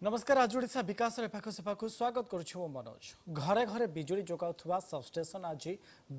नमस्कार आज ओडिशा विकास पाख सेवाक स्वागत करुछु मनोज। घरे घरे बिजुली जोगाउथुवा सबस्टेशन आज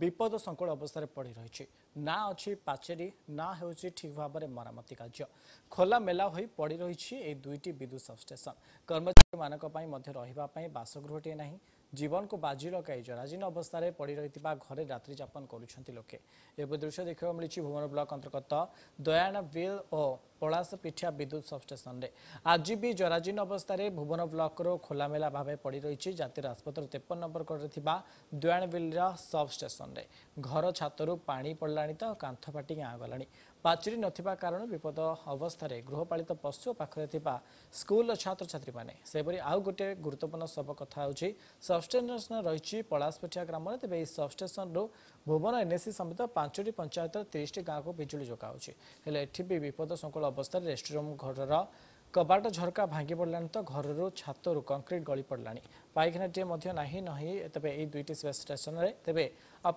विपद संकुल अवस्था पड़ रही ना अच्छी पाचेरी ना होची ठीक भाव में मरामती कार्य खोला मेला हो पड़ रही दुईटी विद्युत सबस्टेशन कर्मचारी मानी बासगृहटे ना जीवन को बाजी लगाई जराजीर्ण अवस्था पड़ रही घरे रात्रि जापन करुँच लोके एवं दृश्य देखा मिली भुवन ब्लॉक अंतर्गत दयाना विल और पलासपिठिया विद्युत सबस्टेशन में आज भी जराजीर्ण अवस्था भुवन ब्लॉक खोलामेला भाव पड़ रही जातिर आसपत्र 53 नंबर कड़े दयानविल सबस्टेशन में घर छातरू पानी पड़ला तो कांथ फाटी गाँ गला पाचेरी नथिबा कारण विपद अवस्था गृहपालित पशु पाखे स्कूल छात्र छात्री मैंने सेपरी आउ गोटे गुरुत्वपूर्ण सब कथा होची सबस्टेशन रही पलासपिठिया ग्राम में तेज सबस्टेशन रु भुवन एनएसी समेत 5टी पंचायत 30टी गाँव को बिजुली जोगाऊँगी हेले एठी भी विपद संकुल अवस्था रेस्टरूम घर कबाट झरका भांगी पड़ला तो घर छातरू कंक्रीट गली पड़ला पाइखानाटे नहीं तेज ये दुईटी स्टेशन में तेज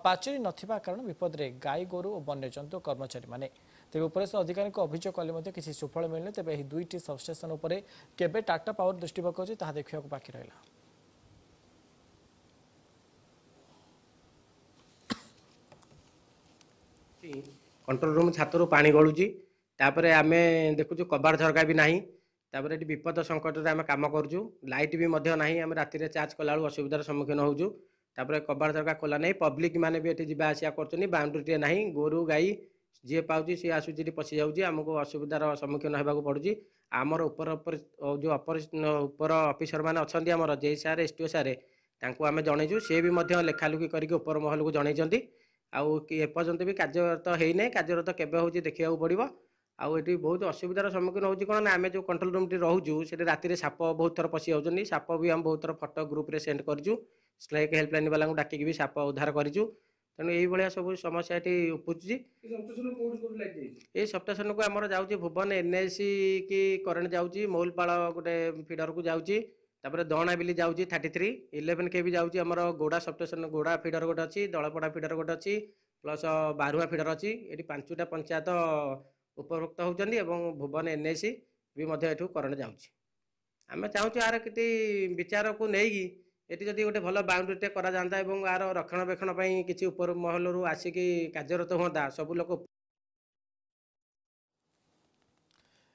पाचेरी नथिबा कारण विपद में गाई गोरु और वन्यजंतु कर्मचारी मैंने तेज उपरेश अधिकारी अभियोग कले किसी सुफल मिलने तेज यह दुईटी सबस्टेशन उपर केबे टाटा पावर दृष्टि पकाउछि ताहा देखिया बाकी रहा। कंट्रोल रूम छातरू पानी गलुची आम देखु कबाड़ झरका भी नहीं विपद संकट आम कम करुँ लाइट भी नहीं आम राति चार्ज कला असुविधार सम्मुखीन होजु कबाड़ झरका खोला नहीं पब्लिक मैंने भी ये आसा कर बाउंड्री ना गोरु गाई जी पाँच सी आसूँ पशि जाऊँगी आमको असुविधार सम्मुखीन होगा पड़ुची आमर जो उपर अफिसर मैंने अच्छा आम जे सारे एसटीओ सारे आम जनईचु सी भी लेखालुखी करके उपर महल को जनई आउ कि एपर्यंत भी कार्यरत होना कार्यरत केवे हूँ देखा पड़ो आउे बहुत असुविधार सम्मुखीन होती कौन ना आम जो कंट्रोल रूम रोचु से राति साप बहुत थर पशि जाऊँगी साप भी आम बहुत थर फटो ग्रुप रे सेंड करूँ स्नेक हेल्पलाइन वाला डाकिक भी साप उद्धार करूँ तेणु ये सब समस्या ये उपजुची ये सबस्टेशन को आम जाऊँगी भुवन एनएसी की करेन्ट जाऊँगी मौलपाल गोटे फिडर को जाऊँगी दणाबिली जाऊँगी 33 11 के भी जाऊँगी आम गोड़ा सबस्टेशन गोड़ा फिडर गोटे अच्छी दलपड़ा फिडर गोटे अच्छी प्लस बारुआ फिडर अच्छी ये 5टा पंचायत उपभोक्त होती भुवन एनएसी भी करेन्ट जाऊँगी आम चाहूँ यार कि विचार को लेकिन ये जदि गोटे भल बाउंड्रीटे करा जाता यार रक्षणाबेक्षण किसी उपर महल आसिक कार्यरत हाँ सब लोग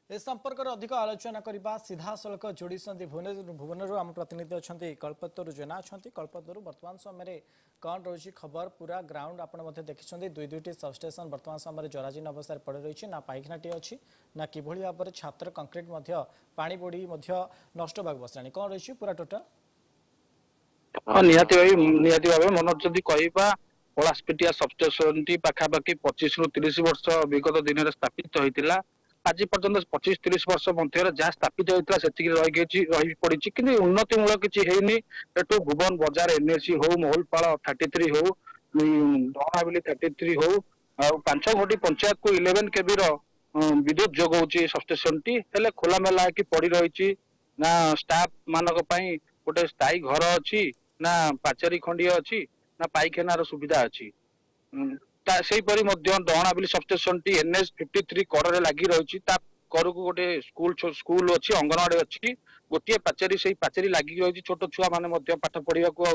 ए संपर्क में अधिक आलोचना करने सीधा सड़क जोड़ी भुवन आम प्रतिनिधि अच्छा कल्पतरु जेना अच्छा कल्पतरु बर्तमान समय कौन रही खबर पूरा ग्राउंड आपड़ देखते दुईटी सबस्टेशन बर्तमान समय जराजीर्ण अवस्था पड़ रही ना पाइखानाटी अच्छी ना कि भाव में छात्र कंक्रीट पानी बोड़ी नष्ट होगा बसला कौन रही पूरा टोटाल हाँ निहाती भाव मनोज जदि कहवा पलासपिटिया सबस्टेशन टी पाखापाखि 25 रु 30 वर्ष विगत दिन में स्थापित होता आज पर्यटन 25-30 वर्ष मध्य जहाँ स्थापित होता से रही पड़ी कि उन्नतिमूलक किसी होनी एठू भुवन बजार एनएसी हो महलपाल 33 हो दहनाबिली 33 हो 5 गोटी पंचायत को 11 केबी विद्युत जोगाऊँगी सबस्टेशन टी खोलामेला कि पड़ रही ना स्टाफ मानक गोटे स्थायी घर अच्छी ना पाचेरी खंडीय अच्छी ना पाइखानार सुविधा अच्छी सेहीपरी दहनाबिली सबस्टेशन टी एनएच 53 कर लगी रही कर को गोटे स्कूल अच्छी अंगनवाड़ी अच्छी गोटे पाचेरी से पाचेरी लगी रही छोट छुआ मैंने पाठ पढ़ा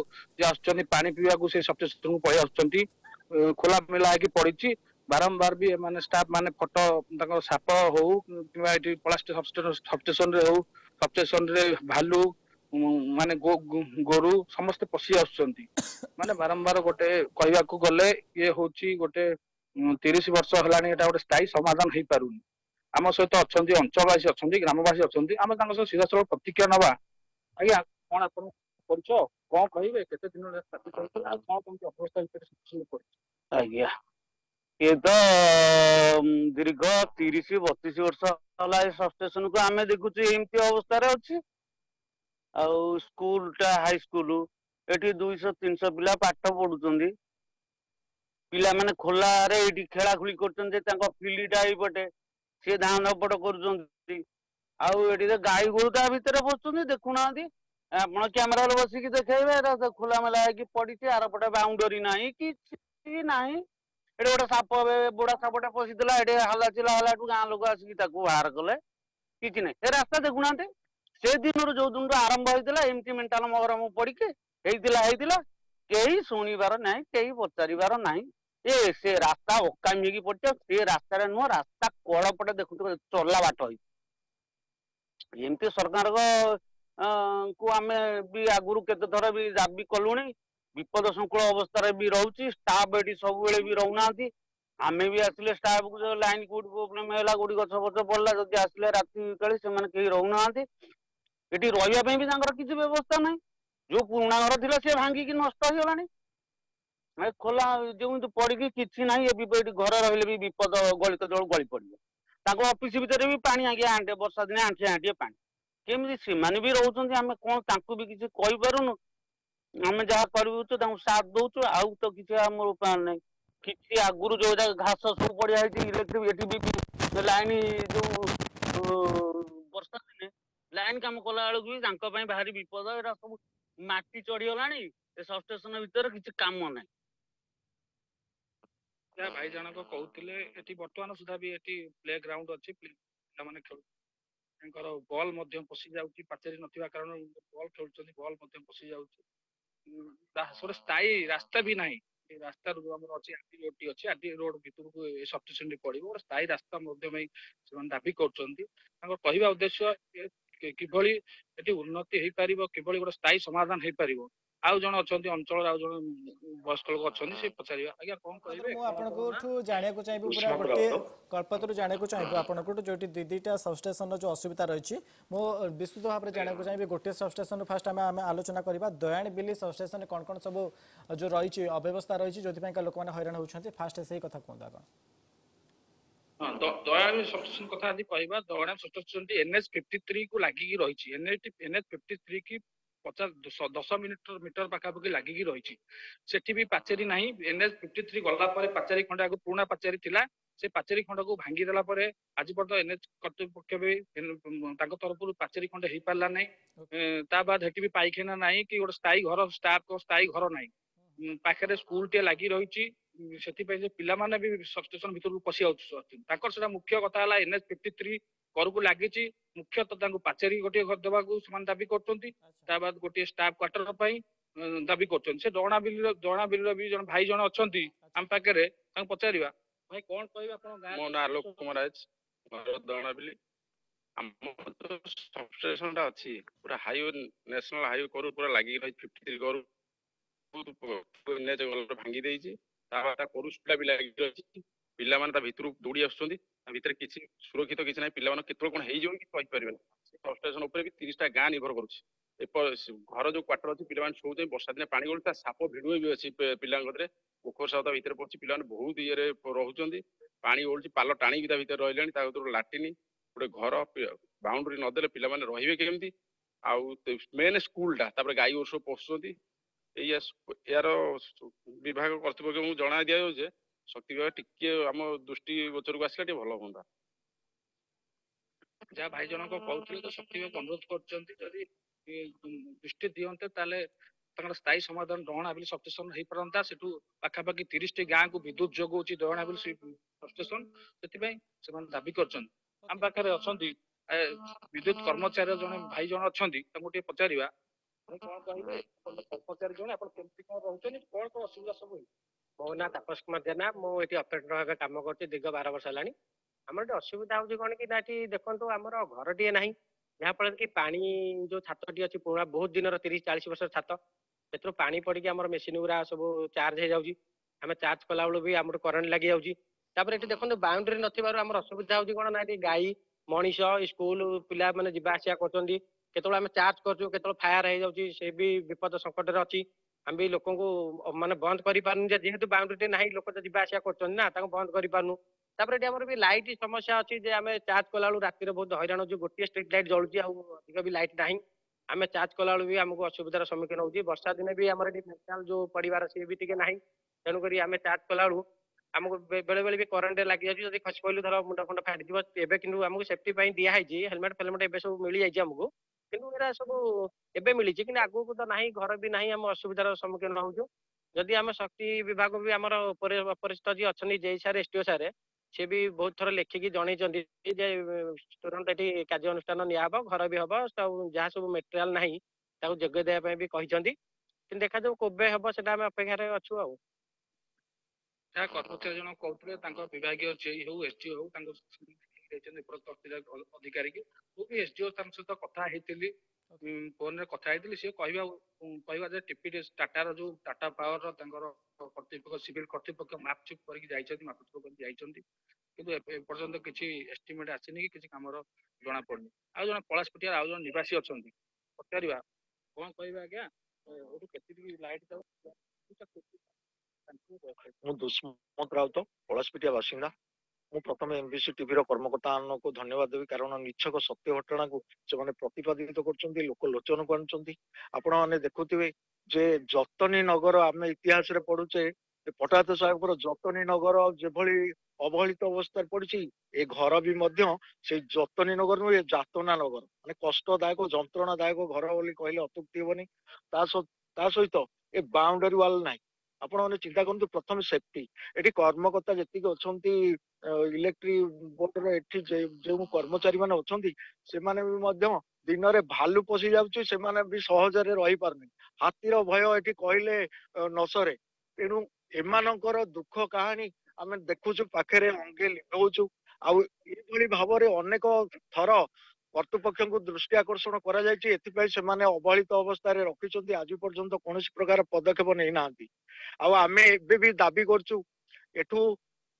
आसुँच पानी पीवा से सबस्टेशन को पलि आसुँच खोला मेला पड़ी बारंबार भी माने स्टाफ माने फोटो साप हो कि सबस्टेशन रे हो सबस्टेशन रे भालू माने गोरु समस्ते पशि आसुँच माने बारंबार गोटे कहवा गले ये हूँ गोटे 30 वर्ष है गोटे स्थायी समाधान हो पारुनी आम सहित अच्छा अंचलवासी अच्छा ग्रामवासी अच्छा आम सीधा सड़क प्रतिक्रिया नवा आज्ञा कौन आप कौन कहे केते दिन आज्ञा ये तो दीर्घ 30-32 वर्ष है सबस्टेशन को आम देखुँ एमती अवस्था अच्छी स्कूलटा हाई स्कूल एटी 200-300 पिला पाठ पढ़ुं पिला माने खोला रे खेला खुली कर फिल्डटा पटे सी धान पट कर गाई गोरु ता भितर बसुँच देखुना आप कैमेरा बसिक देखे खोला मेला पड़ी आर पटे बाउंडरी ना कि ना ये गोटे साप बुढ़ा सापटा पशिला ये हल्ला चिल्ला हल्ला गाँ लोक आसिक बाहर कले कि ना रास्ता देखुना से दिन जो दिन आरंभ होता एमती मेंटाल मगरम पड़िके ହେଇଥିଲା କେହି ଶୁଣିବାର ନାହିଁ କେହି ପଚାରିବାର ନାହିଁ ସେ ରାସ୍ତା ଅକାମି ହେଇକି ପଡିଛି ସେ ରାସ୍ତାରେ ନୁହଁ ରାସ୍ତା କଳ ପଟେ ଦେଖୁଥିବ ଚଲା ବାଟ ହେଇଛି ଏମିତି ସରକାରଙ୍କ କୁ ଆମେ ବି ଆଗରୁ କେତେ ଥର ବି ଦାବି କଲୁଣି ବିପଦ ସଂକୁଳ ଅବସ୍ଥାରେ ବି ରହୁଛି ଷ୍ଟାଫ ଏଠି ସବୁବେଳେ ବି ରହୁନାହାନ୍ତି ଆମେ ବି ଆସିଲେ ଷ୍ଟାଫ କୁ ଲାଇନ କୋଉଠି ପ୍ରୋବ୍ଲେମ ହେଲା କୋଉଠି ଗଛ ଫଛ ପଡିଲା ଯଦି ଆସିଲେ ରାତି କାଳେ ସେମାନେ କେହି ରହୁନାହାନ୍ତି ଏଠି ରହିବା ପାଇଁ ବି ତାଙ୍କର କିଛି ବ୍ୟବସ୍ଥା ନାହିଁ जो पुराणा घर थी सी भांगिकी नष्ट हो खोला जो पड़ी कि ना घर रही भी विपद गलित जल गली पड़ो ऑफिस भितर भी पानी आगे आंटे वर्षा दिन आंठिए आंठिए पानी केमी से भी रोच आम कौन भी किसी कहीपरुनु आम जहाँ करूँ साथ दौचु आउ तो किसी आम उपाय ना कि आगुरी जो घास सब पड़िया इलेक्ट्रिक ये लाइन जो वर्षा दिन लाइन कम कला बेलू भारी विपद एरा सब माटी चढ़ीगलानी सबस्टेशन भितर किसी काम ना भाई जनक कहते एटी बर्तमान सुधा भी एटी प्ले ग्राउंड अच्छी पिलाने खेल बॉल पशि जाऊँगी पाचेरी नथिबा कारण बॉल खेलुछन बॉल पशि जाऊँगी स्थायी रास्ता भी नहीं रास्ता अच्छी आरटी रोड अच्छी आरटी रोड भितर को सफिशिएंट पड़ो स्थायी रास्ता दाबी कर उद्देश्य किभली एटी उन्नति हो पार किभली गोटे स्थायी समाधान हो पार आउ जन अच्छा अंचल आउ जन वयस्क लोक अच्छा से पचार आज्ञा कौन कहे जाना चाहिए पूरा गोटे कल्पतरू जाना चाहिए आपको जो दीटा सबस्टेशन जो असुविधा रही मो विस्तृत भाव में जाना चाहिए गोटे सबस्टेशन फास्ट आम आलोचना करवा दयाणी बिली सबस्टेशन कौन कौन सब जो रही अव्यवस्था रही जो लोक मैंने हैरान होती फास्ट से कथा कहूँ आप दयाणी सबस्टेशन कथा आज कहवा दयाणी सबस्टेशन NH 53 को लगिकी रही NH 53 की 10 मीटर पाखापाखि लगिकी रही सेठी भी पाचेरी ना NH 53 गला पाचेरी खंड आगे पुराना पाचेरी थिला से पाचेरी खंड को भांगी देला परे आज पर्यटन NH कर्तृपक्ष भी तरफ पाचेरी खंड हो पारा ना ता बाद हेटी भी पाइखाना ना कि गोटे स्थायी घर स्टाफ स्थायी घर ना पाखे स्कूल टे लगी रही पिला माने भी सबस्टेशन भीतर को पशि आउछन मुख्य कथा है NH 53 कर को लगी मुख्यतः पाचेरी गोटे घर देवा दाबी कर बाद गोटे स्टाफ क्वार्टर दाबी कर डणा बिल भी जन भाई जन अच्छा आम पाखे पचार भाई कौन कह मो ना आलोक कुमार राज दणा बिल सबस्टेशन अच्छी पूरा हाईवे नेशनल हाईवे कर पूरा लगी रही 53 करू भांगी देती भी लगी रही पिला भितर दौड़ी आसुँच भितर किसी सुरक्षित किसी ना पिला केत कौन हो सबस्टेशन भी 30टा गाँ निर्भर कर घर जो क्वार्टर अच्छी पिला शोचे वर्षा दिन पानी गलता साप भिड़ भी अच्छी पिला पोखर साप भितर पड़ी पिला बहुत ये रोचे पानी गलुची पाल टाणी भितर रही लाट्रिन गोटे घर बाउंड्री नदेले पिला रे केमती आउ मेन स्कूलटा गाई गोर सब पशुंट यार विभाग कर्तृपक्ष जना दि जाऊे शक्ति विभाग टिके आम दृष्टि गोचर को आसला भल हाँ जहाँ भाई जनक कहते तो शक्ति विभाग अनुरोध कर दृष्टि दिंते स्थायी समाधान दहना बिल सबस्टेशन हो पारता से पाखापाखि 30 गाँ को विद्युत जोगाऊँ दहना बिल सबस्टेशन से दाबी कर आम पाखे अच्छा विद्युत कर्मचारी जन भाई जन अच्छा पचार कौन कहे कर्मचारी जन कौन कौन असुविधा सब मो ना तापस कुमार जेना मुझे ऑपरेटर भाव काम कर दीर्घ 12 वर्ष है आम असुविधा हो कौन कि देखो आम घर टे ना जहाँफल कि पानी जो छाती अच्छी पुरा बहुत दिन 30-40 वर्ष छात से पानी पड़ी आम मेसीन गुरा सब चार्ज हो जाऊँगी आम चार्ज कला बेलू भी आम करेन्ट लगी जाऊँगी देखो बाउंड्री नथिबारु असुविधा हो कौन ना गाई मनीष स्कूल पिला मैंने जावास कर चार्ज कर फायर हो जाऊँगी से भी विपद संकट अच्छी आम भी लोक माने बंद कर जेहेतु बाउंड्री ना लोक तो जावास कर बंद कर भी लाइट समस्या अच्छी आम चार्ज कला राति बहुत हैरान हो गोटे स्ट्रीट लाइट जलुची अधिक भी लाइट ना आम चार्ज कला भी आमको असुविधार सम्मुखीन होती वर्षा दिन भी आम मेटाल जो पड़ार सी भी टी ना तेणुक आम चार्ज कला आमको बेले बेले भी करेन्ट लगी जाऊँगी खसी पड़ू धर मुंड फंड फाटी एवं कि आमको सेफ्टी दिखाई हेलमेट फेलमेट ए सब मिल जाए आमको किंतु एरा सब एवं मिली कि आगू तो ना घर भी ना आम असुविधार सम्मुखीन होचु जदि आम शक्ति विभाग भी आम अपरिस्थ जी अच्छा जे सारे एसटीओ सारे ସେ ବି ବହୁତ ଥର ଲେଖିକି ଜଣେଇଛନ୍ତି ଯେ ତୁରନ୍ତ ଏଠି କାର୍ଯ୍ୟାନୁଷ୍ଠାନ ନିଆହବ, ଘର ବି ହବ, ସବୁ ଯାହା ସବୁ ମେଟେରିଆଲ ନାହିଁ ତାକୁ ଯୋଗାଇ ଦେବା ପାଇଁ ବି କହିଛନ୍ତି। କିନ୍ତୁ ଦେଖାଯାଉ କେବେ ହବ ସେଟା ଆମେ ଅପେକ୍ଷାରେ ଅଛୁ ଆଉ। ଯାହା କର୍ମଚାରୀ ଜଣ କହୁଥିଲେ ତାଙ୍କ ବିଭାଗୀୟ ଜେଇ ହଉ ଏସଡିଓ ହଉ ତାଙ୍କ ଦେଇଛନ୍ତି ଉପରୋକ୍ତ ଅଧିକାରୀ କି। ମୁଁ ବି ଏସଡିଓ ତାଙ୍କ ସହିତ କଥା ହେଇଥିଲି, ଫୋନରେ କଥା ହେଇଥିଲି। ସିଏ କହିବା ଯେ ଟିପିଡି ଟାଟାର ଯୋଉ ଟାଟା ପାୱାର ତାଙ୍କର କର୍ତ୍ତୃପକ୍ଷ ସିଭିଲ କର୍ତ୍ତୃପକ୍ଷ ମାପଚୁପ କରିକି ଯାଇଛନ୍ତି, ମାପଚୁପ କରିକି ଯାଇଛନ୍ତି, କିନ୍ତୁ ଏପର୍ଯ୍ୟନ୍ତ କିଛି ଏଷ୍ଟିମେଟ ଆସିନି କି କିଛି କାମର ଜଣା ପଡୁନି। ଆଉ ଜଣେ ପଳାଶପଟିଆର ଆଉ ଜଣେ ନିବାସୀ ଅଛନ୍ତି, ପଚାରିବା କଣ କହିବା ଆଜ୍ଞା, ଏଠୁ କେତିକି ଲାଇଟ୍ ଯାଉଛି? ମୁଁ ଦୁଷ୍ମନ୍ତ ରାଉତ, ପଳାଶପିଟିଆ ବାସିନ୍ଦା। ମୁଁ ପ୍ରଥମେ ଏମବିସି ଟିଭିର କର୍ମକର୍ତ୍ତାମାନଙ୍କୁ ଧନ୍ୟବାଦ ଦେବି, କାରଣ ନିଛକ ସତ୍ୟ ଘଟଣାକୁ ସେମାନେ ପ୍ରତିପାଦିତ କରୁଛନ୍ତି, ଲୋକ ଲୋଚନକୁ ଆଣୁଛନ୍ତି। ଆପଣମାନେ ଦେଖୁଥିବେ ଯେ ଯତନୀ ନଗର ଆମେ ଇତିହାସରେ ପଢୁଛେ, ପଟାୟତ ସାହେବଙ୍କର ଯତନୀ ନଗର ଯେଭଳି ଅବହେଳିତ ଅବସ୍ଥାରେ ପଡିଛି, ଏ ଘର ବି ମଧ୍ୟ ସେଇ ଯତନୀ ନଗର ନୁହେଁ, ଯାତନା ନଗର, ମାନେ କଷ୍ଟଦାୟକ ଯନ୍ତ୍ରଣାଦାୟକ ଘର ବୋଲି କହିଲେ ଅତ୍ୟୁକ୍ତି ହେବନି। ତା ସହିତ ଏ ବାଉଣ୍ଡାରୀ ୱାଲ ନାହିଁ। ଆପଣ ମାନେ ଚିନ୍ତା କରନ୍ତୁ, ପ୍ରଥମେ ସେଫଟି, ଏଠି କର୍ମକର୍ତ୍ତା ଯେତିକି ଅଛନ୍ତି ଇଲେକ୍ଟ୍ରିକ ବୋର୍ଡର, ଏଠି ଯେଉଁ କର୍ମଚାରୀ ମାନେ ଅଛନ୍ତି ସେମାନେ ବି ମଧ୍ୟ ଦିନରେ ଭାଲୁ ପଶି ଯାଉଛି, ସେମାନେ ବି ସହଜରେ ରହିପାରୁନି। ହାତୀର ଭୟ ଏଠି କହିଲେ ନ ସରେ। ତେଣୁ ଏମାନଙ୍କର ଦୁଃଖ କାହାଣୀ ଆମେ ଦେଖୁଛୁ, ପାଖରେ ଅଙ୍ଗେ ଲିଭଉଛୁ। ଆଉ ଏଇଭଳି ଭାବରେ ଅନେକ ଥର କର୍ତ୍ତୃପକ୍ଷଙ୍କୁ ଦୃଷ୍ଟି ଆକର୍ଷଣ କରାଯାଇଛି, ଏଥିପାଇଁ ସେମାନେ ଅବହେଳିତ ଅବସ୍ଥାରେ ରଖିଛନ୍ତି, ଆଜି ପର୍ଯ୍ୟନ୍ତ କୌଣସି ପ୍ରକାର ପଦକ୍ଷେପ ନେଇନାହାନ୍ତି। ଆଉ ଆମେ ଏବେ ବି ଦାବି କରୁଛୁ, ଏଠୁ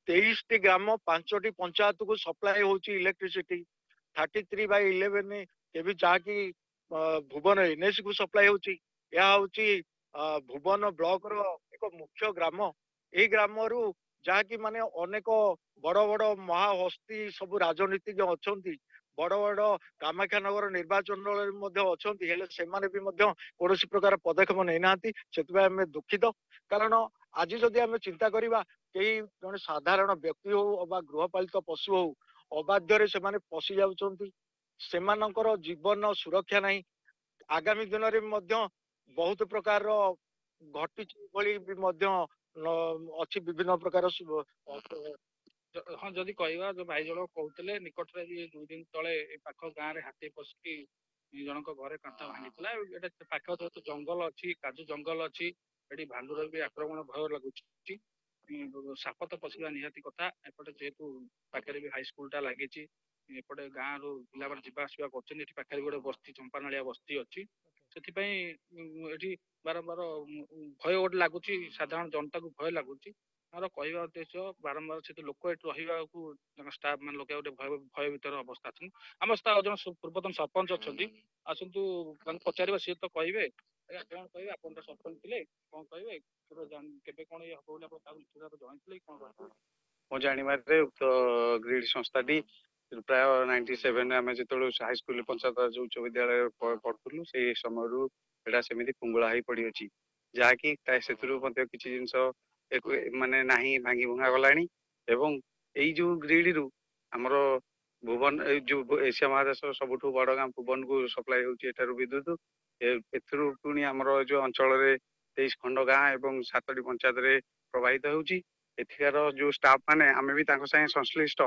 23ଟି ଗ୍ରାମ 5ଟି ପଞ୍ଚାୟତକୁ ସପ୍ଲାଏ ହଉଛି ଇଲେକ୍ଟ୍ରିସିଟି, 33/11 କେବି ଯାହାକି ଭୁବନ ଏନଏସି କୁ ସପ୍ଲାଏ ହଉଛି। ଏହା ହଉଛି ଭୁବନ ବ୍ଲକର ଏକ ମୁଖ୍ୟ ଗ୍ରାମ। ଏଇ ଗ୍ରାମରୁ ଯାହାକି ମାନେ ଅନେକ ବଡ ବଡ ମହାହସ୍ତି ସବୁ ରାଜନୀତିଜ୍ଞ ଅଛନ୍ତି, ବଡ ବଡ କାମାକ୍ଷାନଗର ନିର୍ବାଚନରେ ମଧ୍ୟ ଅଛନ୍ତି, ହେଲେ ସେମାନେ ବି ମଧ୍ୟ କୌଣସି ପ୍ରକାର ପଦକ୍ଷେପ ନେଇନାହାନ୍ତି। ସେଥିପାଇଁ ଆମେ ଦୁଃଖିତ, କାରଣ ଆଜି ଯଦି ଆମେ ଚିନ୍ତା କରିବା, କେହି ଜଣେ ସାଧାରଣ ବ୍ୟକ୍ତି ହଉ ଅବା ଗୃହପାଳିତ ପଶୁ ହଉ, ଅବାଧ୍ୟରେ ସେମାନେ ପଶି ଯାଉଛନ୍ତି, ସେମାନଙ୍କର ଜୀବନ ସୁରକ୍ଷା ନାହିଁ। ଆଗାମୀ ଦିନରେ ମଧ୍ୟ ବହୁତ ପ୍ରକାରର ଘଟିଛି, ଭଳି ବି ମଧ୍ୟ ଅଛି ବିଭିନ୍ନ ପ୍ରକାର ହଁ, ଯଦି କହିବା, ଯୋଉ ଭାଇ ଜଣକ କହୁଥିଲେ ନିକଟରେ ବି 2 ଦିନ ତଳେ ଏ ପାଖ ଗାଁରେ ହାତୀ ପଶିକି ଜଣଙ୍କ ଘରେ କାନ୍ଥ ଭାଙ୍ଗିଥିଲା। ଏଟା ପାଖ ଯେହେତୁ ଜଙ୍ଗଲ ଅଛି, କାଜୁ ଜଙ୍ଗଲ ଅଛି, ଏଠି ଭାଲୁର ବି ଆକ୍ରମଣ ଭୟ ଲାଗୁଛି। ସାପ ତ ପଶିବା ନିହାତି କଥା। ଏପଟେ ଯେହେତୁ ପାଖରେ ବି ହାଇସ୍କୁଲ ଟା ଲାଗିଛି, ଏପଟେ ଗାଁରୁ ପିଲାମାନେ ଯିବା ଆସିବା କରୁଛନ୍ତି, ଏଠି ପାଖରେ ଗୋଟେ ବସ୍ତି ଚମ୍ପାନାଳିଆ ବସ୍ତି ଅଛି। ସେଥିପାଇଁ ଏଠି ବାରମ୍ବାର ଭୟ ଗୋଟେ ଲାଗୁଛି, ସାଧାରଣ ଜନତାକୁ ଭୟ ଲାଗୁଛି। ଆମର କହିବା ଉଦ୍ଦେଶ୍ୟ, ବାରମ୍ବାର ସେଠି ଲୋକ ଏଠି ରହିବାକୁ, ତାଙ୍କ ଷ୍ଟାଫ ମାନେ ଲୋକ ଗୋଟେ ଭୟ ଭିତରେ ଅବସ୍ଥା ଅଛନ୍ତି। ଆମ ସହିତ ଆଉ ଜଣେ ପୂର୍ବତନ ସରପଞ୍ଚ ଅଛନ୍ତି, ଆସନ୍ତୁ ତାଙ୍କୁ ପଚାରିବା, ସିଏ ତ କହିବେ। ଆଜ୍ଞା କଣ କହିବେ? ଆପଣ ତ ସରପଞ୍ଚ ଥିଲେ, କଣ କହିବେ? କେବେ କଣ ଇଏ ହବ ବୋଲି ଆପଣ ତାକୁ ଜଣାଇଥିଲେ କଣ? ମୁଁ ଜାଣିବାରେ ଉକ୍ତ ଗ୍ରିଡ ସଂସ୍ଥାଟି ପ୍ରାୟ 97 ଆମେ ଯେତେବେଳେ ହାଇସ୍କୁଲ ପଞ୍ଚାୟତ ଯୋଉ ଉଚ୍ଚ ବିଦ୍ୟାଳୟରେ ପଢୁଥିଲୁ, ସେଇ ସମୟରୁ ଏଇଟା ସେମିତି ଫୁଙ୍ଗୁଳା ହେଇ ପଡିଅଛି, ଯାହାକି ସେଥିରୁ ମଧ୍ୟ କିଛି ଜିନିଷ ମାନେ ନାହିଁ, ଭାଙ୍ଗି ଭଙ୍ଗା ଗଲାଣି। ଏବଂ ଏଇ ଯୋଉ ଗ୍ରିଡରୁ ଆମର ଭୁବନ, ଏଇ ଯୋଉ ଏସିଆ ମହାଦେଶର ସବୁଠୁ ବଡ ଗାଁ ଭୁବନକୁ ସପ୍ଲାଇ ହଉଛି ଏଠାରୁ ବିଦ୍ୟୁତ। ଏଥିରୁ ପୁଣି ଆମର ଯୋଉ ଅଞ୍ଚଳରେ 23 ଖଣ୍ଡ ଗାଁ ଏବଂ 7ଟି ପଞ୍ଚାୟତରେ ପ୍ରବାହିତ ହେଉଛି। ଏଠିକାର ଯୋଉ ଷ୍ଟାଫ ମାନେ, ଆମେ ବି ତାଙ୍କ ସାଙ୍ଗେ ସଂଶ୍ଳିଷ୍ଟ,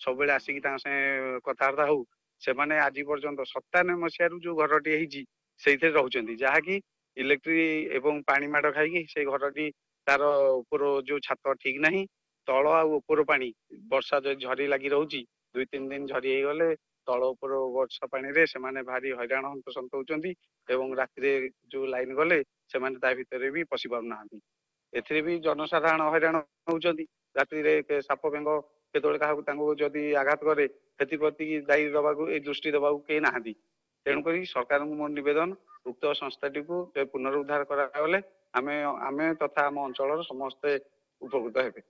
ସବୁବେଳେ ଆସିକି ତାଙ୍କ ସାଙ୍ଗେ କଥାବାର୍ତ୍ତା ହଉ। ସେମାନେ ଆଜି ପର୍ଯ୍ୟନ୍ତ 97 ମସିହାରୁ ଯୋଉ ଘରଟି ହେଇଛି ସେଇଥିରେ ରହୁଛନ୍ତି, ଯାହାକି ଇଲେକ୍ଟ୍ରି ଏବଂ ପାଣି ମାଡ ଖାଇକି ସେଇ ଘରଟି, ତାର ଉପର ଯୋଉ ଛାତ ଠିକ ନାହିଁ, ତଳ ଆଉ ଉପର ପାଣି, ବର୍ଷା ଯଦି ଝରି ଲାଗି ରହୁଛି, 2-3 ଦିନ ଝରି ହେଇଗଲେ ତଳ ଉପର ବର୍ଷା ପାଣିରେ ସେମାନେ ଭାରି ହଇରାଣ ହନ୍ତସନ୍ତ ହଉଛନ୍ତି। ଏବଂ ରାତିରେ ଯୋଉ ଲାଇନ ଗଲେ ସେମାନେ ତା ଭିତରେ ବି ପଶି ପାରୁନାହାନ୍ତି। ଏଥିରେ ବି ଜନସାଧାରଣ ହଇରାଣ ହଉଛନ୍ତି। ରାତିରେ ସାପ ବେଙ୍ଗ କେତେବେଳେ କାହାକୁ ତାଙ୍କୁ ଯଦି ଆଘାତ କରେ, ସେଥିପ୍ରତି ଦାୟୀ ଦବାକୁ, ଏଇ ଦୃଷ୍ଟି ଦେବାକୁ କେହି ନାହାନ୍ତି। ତେଣୁକରି ସରକାରଙ୍କୁ ମୋର ନିବେଦନ, ଉକ୍ତ ସଂସ୍ଥାଟିକୁ ପୁନରୁଦ୍ଧାର କରାଗଲେ ଆମେ ତଥା ଆମ ଅଞ୍ଚଳର ସମସ୍ତେ ଉପକୃତ ହେବେ।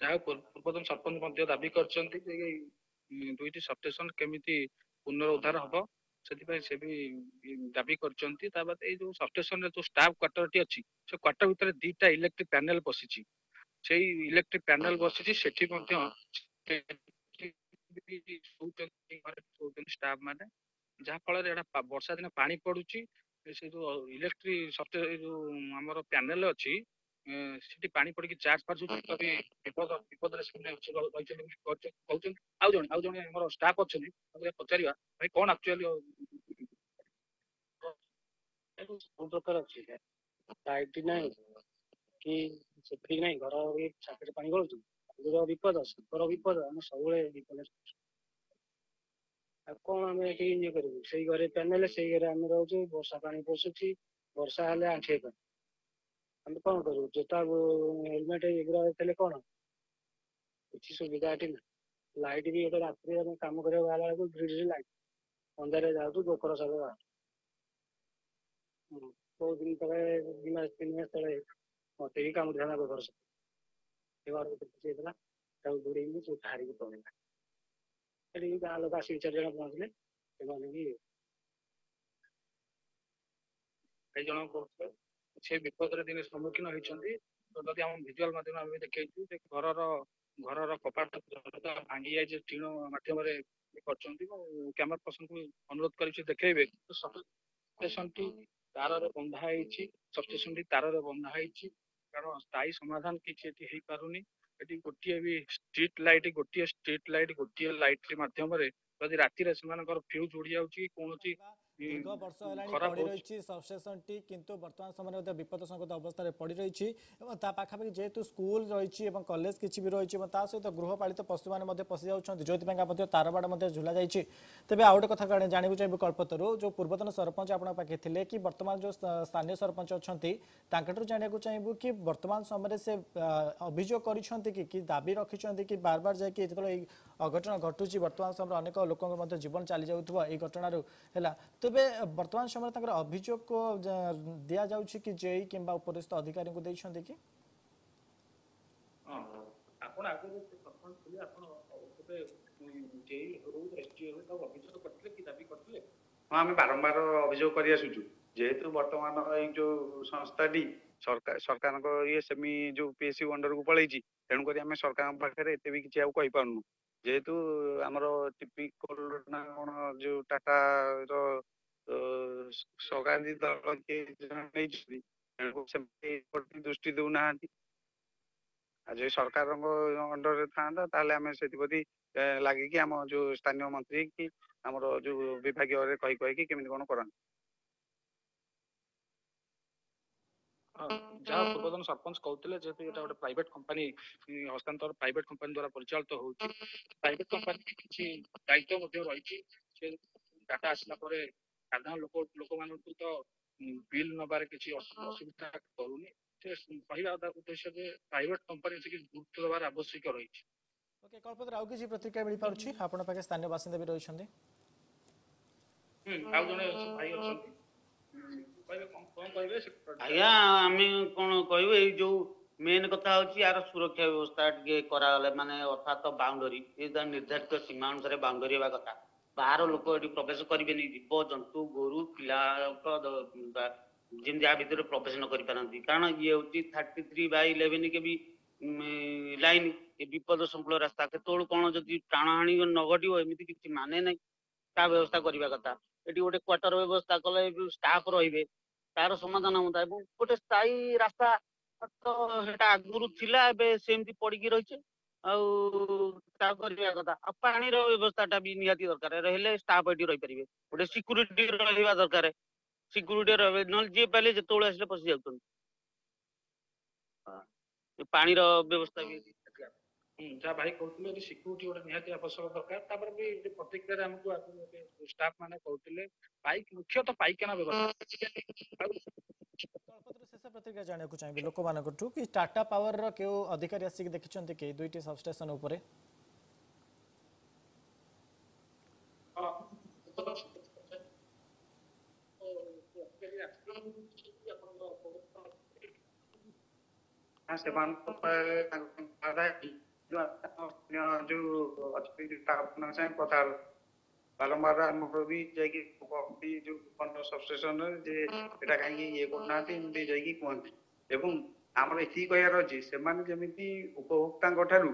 ଯାହା ପୂର୍ବତନ ସରପଞ୍ଚ ମଧ୍ୟ ଦାବି କରିଛନ୍ତି ଯେ 2ଟି ସବଷ୍ଟେସନ କେମିତି ପୁନରୁଦ୍ଧାର ହବ, ସେଥିପାଇଁ ସେ ବି ଦାବି କରିଛନ୍ତି। ତା ବାଦ ଏଇ ଯୋଉ ସବଷ୍ଟେସନରେ ଯୋଉ ଷ୍ଟାଫ କ୍ୱାର୍ଟରଟି ଅଛି, ସେ କ୍ୱାର୍ଟର ଭିତରେ 2ଟା ଇଲେକ୍ଟ୍ରିକ ପ୍ୟାନେଲ ପଶିଛି। ସେଇ ଇଲେକ୍ଟ୍ରିକ ପ୍ୟାନେଲ ବସିଛି, ସେଠି ମଧ୍ୟ ଷ୍ଟାଫ ମାନେ, ଯାହା ଫଳରେ ଏଟା ବର୍ଷା ଦିନେ ପାଣି ପଡୁଛି। ସେ ଯୋଉ ଇଲେକ୍ଟ୍ରିକ ଯୋଉ ଆମର ପ୍ୟାନେଲ ଅଛି, ସେଠି ପାଣି ପଡିକି ଚାର୍ଜ ଫାର୍ଜ ହଉଛି ବି ବିପଦରେ ସେମାନେ ରହିଛନ୍ତି କହୁଛନ୍ତି। ଆଉ ଜଣେ ଆମର ଷ୍ଟାଫ ଅଛନ୍ତି ତାଙ୍କୁ ପଚାରିବା ଭାଇ କଣ ଆକ୍ଚୁଆଲି ସବୁ ପ୍ରକାର ଅଛି ଲାଇଟ୍ ନାହିଁ କି ସେଫ୍ଟି ନାହିଁ, ଘର ଛାତରେ ପାଣି ଗଳୁଛି, ବିପଦ ସାପର ବିପଦ, ଆମେ ସବୁବେଳେ ବିପଦ। ଆଉ କଣ ଆମେ ଏଠି ଇଏ କରିବୁ? ସେଇ ଘରେ ପ୍ୟାନେଲ, ସେଇ ଘରେ ଆମେ ରହୁଛୁ, ବର୍ଷା ପାଣି ପଶୁଛି, ବର୍ଷା ହେଲେ ଆଣ୍ଠିଏ ପାଣି। ଆମେ କଣ କରିବୁ? ଜୋତା ହେଲମେଟ ଏଗୁଡା ଥିଲେ କଣ କିଛି ସୁବିଧା ଏଠି ନାହିଁ। ଲାଇଟ୍ ବି ଗୋଟେ ରାତିରେ ଆମେ କାମ କରିବାକୁ ବାହାରିଲା ବେଳକୁ ଗ୍ରିଡରେ ଲାଇଟ୍ ଅନ୍ଧାରରେ ଯାଉଛୁ, ଗୋଖର ସବୁ ବାହାରୁ। କୋଉ ଦିନ ତଳେ 2 ମାସ 3 ମାସ ତଳେ ମତେ ବି କାମୁଡିଥିଲା ନା ଗୋଖର ସବୁ। ସେ ଘର ଭିତରେ କିଛି ହେଇଥିଲା, ତାକୁ ଦୂରେଇକି ସବୁ ବାହାରିକି ପଳେଇଲା। ସେଠି ଗାଁ ଲୋକ ଆସି 4 ଜଣ ପହଞ୍ଚିଲେ, ସେମାନେ ବି ଜଣ କହୁଥିଲେ ସେ ବିପଦରେ ଦିନେ ସମ୍ମୁଖୀନ ହେଇଛନ୍ତି। ତ ଯଦି ଆମ ଭିଜୁଆଲ ମାଧ୍ୟମରେ ଆମେ ଦେଖେଇଛୁ ଯେ ଘରର କବାଟ ଭାଙ୍ଗି ଯାଇଛି, ଟିଣ ମାଧ୍ୟମରେ କରିଛନ୍ତି। କ୍ୟାମେରା ପର୍ସନକୁ ଅନୁରୋଧ କରି ସେ ଦେଖେଇବେ। ସବଷ୍ଟେସନଟି ତାରରେ ବନ୍ଧା ହେଇଛି, ସବଷ୍ଟେସନଟି ତାରରେ ବନ୍ଧା ହେଇଛି, କାରଣ ସ୍ଥାୟୀ ସମାଧାନ କିଛି ଏଠି ହେଇପାରୁନି। ଏଠି ଗୋଟିଏ ଷ୍ଟ୍ରିଟ୍ ଲାଇଟ୍ ମାଧ୍ୟମରେ ଯଦି ରାତିରେ ସେମାନଙ୍କର ଫ୍ୟୁଜ ଉଡି ଯାଉଛି, କୌଣସି ଦୀର୍ଘ ବର୍ଷ ହେଲାଣି ଖରାପ ପଡ଼ି ହଉଛି। ରହିଛି ସବଷ୍ଟେସନଟି, କିନ୍ତୁ ବର୍ତ୍ତମାନ ସମୟରେ ମଧ୍ୟ ବିପଦ ସଂକେତ ଅବସ୍ଥାରେ ପଡ଼ି ରହିଛି ଏବଂ ତା ପାଖାପାଖି ଯେହେତୁ ସ୍କୁଲ ରହିଛି ଏବଂ କଲେଜ କିଛି ବି ରହିଛି ଏବଂ ତା ସହିତ ଗୃହପାଳିତ ପଶୁମାନେ ମଧ୍ୟ ପଶି ଯାଉଛନ୍ତି, ଯେଉଁଥିପାଇଁ ମଧ୍ୟ ତାରବାଡ଼ ମଧ୍ୟ ଝୁଲା ଯାଇଛି। ତେବେ ଆଉ ଗୋଟେ କଥା ଜାଣିବାକୁ ଚାହିଁବୁ କଳ୍ପତରୁ, ଯେଉଁ ପୂର୍ବତନ ସରପଞ୍ଚ ଆପଣଙ୍କ ପାଖେ ଥିଲେ କି ବର୍ତ୍ତମାନ ଯେଉଁ ସ୍ଥାନୀୟ ସରପଞ୍ଚ ଅଛନ୍ତି ତାଙ୍କଠାରୁ ଜାଣିବାକୁ ଚାହିଁବୁ କି ବର୍ତ୍ତମାନ ସମୟରେ ସେ ଅଭିଯୋଗ କରିଛନ୍ତି କି ଦାବି ରଖିଛନ୍ତି କି ବାର ଯାଇକି ଯେତେବେଳେ ଏଇ ଅଘଟଣ ଘଟୁଛି, ବର୍ତ୍ତମାନ ସମୟରେ ଅନେକ ଲୋକଙ୍କ ମଧ୍ୟ ଜୀବନ ଚାଲି ଯାଉଥିବ ଏଇ ଘଟଣାରୁ ହେଲା, ତେବେ ବର୍ତ୍ତମାନ ସମୟରେ ତାଙ୍କର ଅଭିଯୋଗ ଦିଆଯାଉଛି କି ଜେଇ କିମ୍ବା ଉପରିସ୍ଥ ଅଧିକାରୀଙ୍କୁ ଦେଇଛନ୍ତି କି? ଆପଣ ଆଗରୁ ସରପଞ୍ଚ ଥିଲେ, ଆପଣ କେବେ ଜେଇ ହଉ ଏସଡିଓ ହଉ ତାକୁ ଅଭିଯୋଗ କରିଥିଲେ କି ଦାବି କରିଥିଲେ? ହଁ, ଆମେ ବାରମ୍ବାର ଅଭିଯୋଗ କରି ଆସୁଛୁ। ଯେହେତୁ ବର୍ତ୍ତମାନ ଏଇ ଯୋଉ ସଂସ୍ଥାଟି ସରକାରଙ୍କ ସେମି ଯୋଉ ପିଏସସି ଅଣ୍ଡରକୁ ପଳେଇଛି, ତେଣୁକରି ଆମେ ସରକାରଙ୍କ ପାଖରେ ଏତେ ବି କିଛି ଆଉ କହିପାରୁନୁ। ଯେହେତୁ ଆମର ଟିପିକଲ ନା କଣ ଯୋଉ ଟାଟାର ସଗାନ୍ତି ଦଳ ନେଇଛନ୍ତି, ସେମିତି ଦୃଷ୍ଟି ଦଉନାହାନ୍ତି। ଆଉ ଯଦି ସରକାରଙ୍କ ଅଣ୍ଡରରେ ଥାନ୍ତା ତାହେଲେ ଆମେ ସେଥିପ୍ରତି ଲାଗିକି ଆମ ଯୋଉ ସ୍ଥାନୀୟ ମନ୍ତ୍ରୀ କି ଆମର ଯୋଉ ବିଭାଗୀୟରେ କହିକି କେମିତି କଣ କରନ୍ତି। ଯାହା ପୂର୍ବତନ ସରପଞ୍ଚ କହୁଥିଲେ, ଯେହେତୁ ଏଟା ଗୋଟେ ପ୍ରାଇଭେଟ କମ୍ପାନୀ ହସ୍ତାନ୍ତର ପ୍ରାଇଭେଟ କମ୍ପାନୀ ଦ୍ୱାରା ପରିଚାଳିତ ହଉଛି, ପ୍ରାଇଭେଟ କମ୍ପାନୀ କିଛି ଦାୟିତ୍ୱ ମଧ୍ୟ ରହିଛି। ସେ ଡାଟା ଆସିଲା ପରେ ସାଧାରଣ ଲୋକମାନଙ୍କୁ ତ ବିଲ୍ ନବାରେ କିଛି ଅସୁବିଧା କରୁନି। ସେ କହିବା ଉଦ୍ଦେଶ୍ୟ ଯେ ପ୍ରାଇଭେଟ କମ୍ପାନୀ କିଛି ଗୁରୁତ୍ୱ ଦେବାର ଆବଶ୍ୟକ ରହିଛି। ଓକେ, କଳ୍ପତରୁ ଆଉ କିଛି ପ୍ରତିକ୍ରିୟା ମିଳିପାରୁଛି? ଆପଣଙ୍କ ପାଖେ ସ୍ଥାନୀୟ ବାସିନ୍ଦା ବି ରହିଛନ୍ତି। ଆଉ ଜଣେ ଭାଇ ଅଛନ୍ତି, ଆଜ୍ଞା ଆମେ କଣ କହିବୁ, ଏଇ ଯୋଉ ମେନ୍ କଥା ହଉଛି ୟାର ସୁରକ୍ଷା ବ୍ୟବସ୍ଥା ଟିକେ କରାଗଲେ, ମାନେ ଅର୍ଥାତ ବାଉଣ୍ଡରୀ, ଏ ନିର୍ଦ୍ଧାରିତ ସୀମା ଅନୁସାରେ ବାଉଣ୍ଡରୀ ହେବା କଥା। ବାହାର ଲୋକ ଏଠି ପ୍ରବେଶ କରିବେନି, ଜୀବଜନ୍ତୁ ଗୋରୁ ପିଲାଙ୍କ ଯେମିତି ୟା ଭିତରେ ପ୍ରବେଶ ନ କରିପାରନ୍ତି। କାରଣ ଇଏ ହଉଛି 33/11 କେବି ଲାଇନ, ଏ ବିପଦ ସଂକୁଳ ରାସ୍ତା, କେତେବେଳୁ କଣ ଯଦି ପ୍ରାଣହାନି ନ ଘଟିବ ଏମିତି କିଛି ମାନେ ନାହିଁ। ତା ବ୍ୟବସ୍ଥା କରିବା କଥା। ଏଠି ଗୋଟେ କ୍ୱାର୍ଟର ବ୍ୟବସ୍ଥା କଲେ ଷ୍ଟାଫ ରହିବେ, ତାର ସମାଧାନ ହୁଅନ୍ତା। ଏବଂ ଗୋଟେ ସ୍ଥାୟୀ ରାସ୍ତା ତ ସେଟା ଆଗରୁ ଥିଲା, ଏବେ ସେମିତି ପଡିକି ରହିଛି। ଆଉ ତା କରିବା କଥା। ଆଉ ପାଣିର ବ୍ୟବସ୍ଥା ଟା ବି ନିହାତି ଦରକାର, ରହିଲେ ଷ୍ଟାଫ ଏଠି ରହିପାରିବେ। ଗୋଟେ ସିକ୍ୟୁରିଟି ରହିବା ଦରକାର, ସିକ୍ୟୁରିଟି ରହିବେ, ନହେଲେ ଯିଏ ପାଇଲେ ଯେତେବେଳେ ଆସିଲେ ପଶି ଯାଉଛନ୍ତି। ପାଣିର ବ୍ୟବସ୍ଥା ବି ଯାହା ଭାଇ କହୁଥିଲେ, ସିକ୍ୟୁରିଟି ଗୋଟେ ନିହାତି ଆବଶ୍ୟକ ଦରକାର। ତାପରେ ବି ପ୍ରତିକ୍ରିୟାରେ ଆମକୁ ଷ୍ଟାଫ ମାନେ କହୁଥିଲେ ମୁଖ୍ୟତଃ ପାଇଖାନା ବ୍ୟବସ୍ଥା। କଳ୍ପତରୁ ଶେଷ ପ୍ରତିକ୍ରିୟା ଜାଣିବାକୁ ଚାହିଁବି ଲୋକମାନଙ୍କଠୁ କି ଟାଟା ପାୱାରର କେଉଁ ଅଧିକାରୀ ଆସିକି ଦେଖିଛନ୍ତି କି 2ଟି ସବଷ୍ଟେସନ ଉପରେ? ସେମାନଙ୍କ ବାରମ୍ବାର ଆମର ବି ଯାଇକି ଯୋଉ ସବଷ୍ଟେସନରେ ଯେ ଏଟା କାହିଁକି ଇଏ କରୁନାହାନ୍ତି, ଏମିତି ଯାଇକି କୁହନ୍ତି। ଏବଂ ଆମର ଏତିକି କହିବାର ଅଛି, ସେମାନେ ଯେମିତି ଉପଭୋକ୍ତାଙ୍କ ଠାରୁ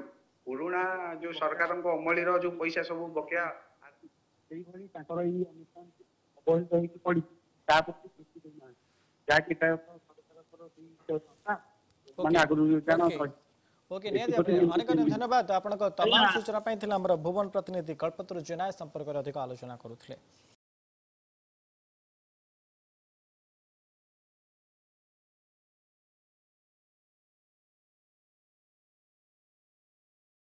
ପୁରୁଣା ଯୋଉ ସରକାରଙ୍କ ଅମଳିର ଯୋଉ ପଇସା ସବୁ ବକେୟା, ସେଇଭଳି ତାଙ୍କର ଏଇ ଅବହେଳିତ ହେଇକି ପଡିଛି, ତା ପ୍ରତି ଦୃଷ୍ଟି ଦେଉନାହାନ୍ତି। ଯାହାକି ସରକାରଙ୍କର ମାନେ ଆଗରୁ କାରଣ ओके निहाती भावे अनेक अनेक धन्यवाद आपन तमाम सूचना पाई थिला हमर भुवन प्रतिनिधि कल्पतरु जेना संपर्क रे अधिक आलोचना करुथिले।